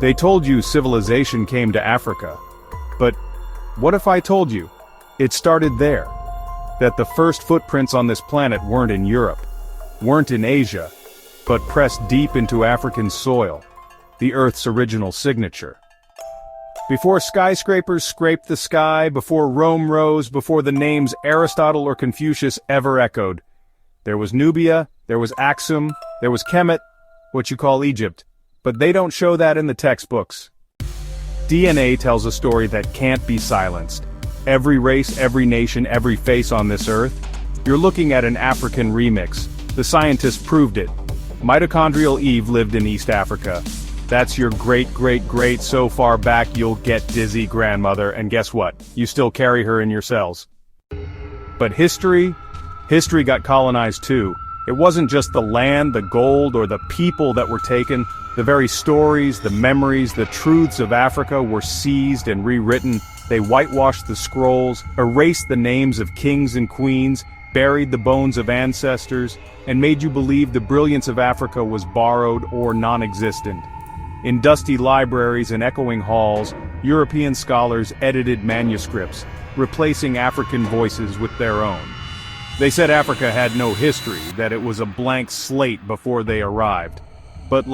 They told you civilization came to Africa. But what if I told you it started there? That the first footprints on this planet weren't in Europe, weren't in Asia, but pressed deep into African soil, the Earth's original signature. Before skyscrapers scraped the sky, before Rome rose, before the names Aristotle or Confucius ever echoed, there was Nubia, there was Axum, there was Kemet, what you call Egypt. But they don't show that in the textbooks. DNA tells a story that can't be silenced. Every race, every nation, every face on this earth. You're looking at an African remix. The scientists proved it. Mitochondrial Eve lived in East Africa. That's your great so far back you'll get dizzy grandmother, and guess what? You still carry her in your cells. But history got colonized too. It wasn't just the land, the gold, or the people that were taken. The very stories, the memories, the truths of Africa were seized and rewritten. They whitewashed the scrolls, erased the names of kings and queens, buried the bones of ancestors, and made you believe the brilliance of Africa was borrowed or non-existent. In dusty libraries and echoing halls, European scholars edited manuscripts, replacing African voices with their own. They said Africa had no history, that it was a blank slate before they arrived. But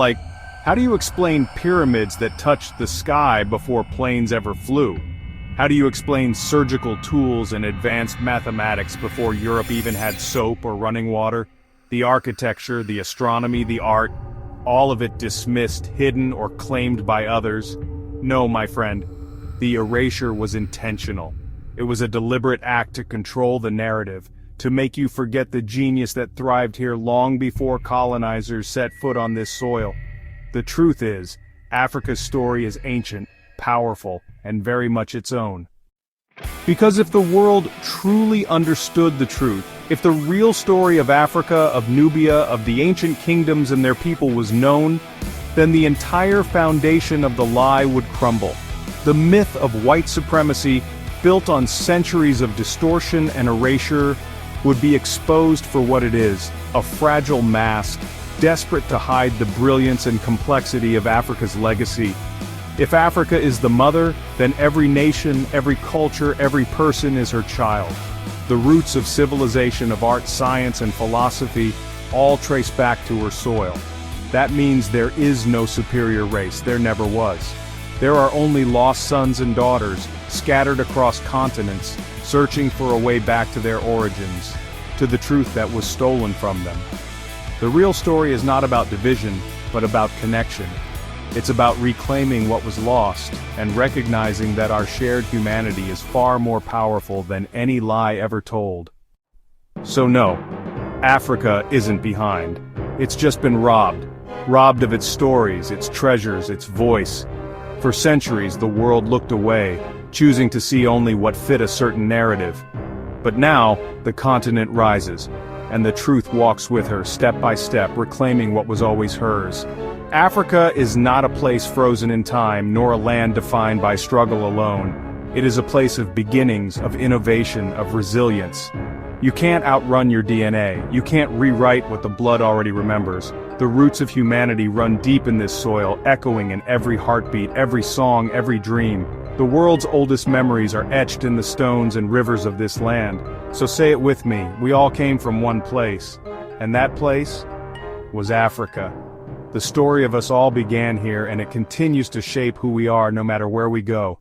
how do you explain pyramids that touched the sky before planes ever flew? How do you explain surgical tools and advanced mathematics before Europe even had soap or running water? The architecture, the astronomy, the art, all of it dismissed, hidden, or claimed by others. No, my friend, the erasure was intentional. It was a deliberate act to control the narrative, to make you forget the genius that thrived here long before colonizers set foot on this soil. The truth is, Africa's story is ancient, powerful, and very much its own. Because if the world truly understood the truth, if the real story of Africa, of Nubia, of the ancient kingdoms and their people was known, then the entire foundation of the lie would crumble. The myth of white supremacy, built on centuries of distortion and erasure, would be exposed for what it is, a fragile mask, desperate to hide the brilliance and complexity of Africa's legacy. If Africa is the mother, then every nation, every culture, every person is her child. The roots of civilization, of art, science, and philosophy all trace back to her soil. That means there is no superior race, there never was. There are only lost sons and daughters, scattered across continents, searching for a way back to their origins, to the truth that was stolen from them. The real story is not about division, but about connection. It's about reclaiming what was lost, and recognizing that our shared humanity is far more powerful than any lie ever told. So no, Africa isn't behind. It's just been robbed of its stories, its treasures, its voice. For centuries the world looked away, choosing to see only what fit a certain narrative. But now, the continent rises, and the truth walks with her step by step, reclaiming what was always hers. Africa is not a place frozen in time, nor a land defined by struggle alone. It is a place of beginnings, of innovation, of resilience. You can't outrun your DNA. You can't rewrite what the blood already remembers. The roots of humanity run deep in this soil, echoing in every heartbeat, every song, every dream. The world's oldest memories are etched in the stones and rivers of this land. So say it with me, we all came from one place. And that place was Africa. The story of us all began here, and it continues to shape who we are no matter where we go.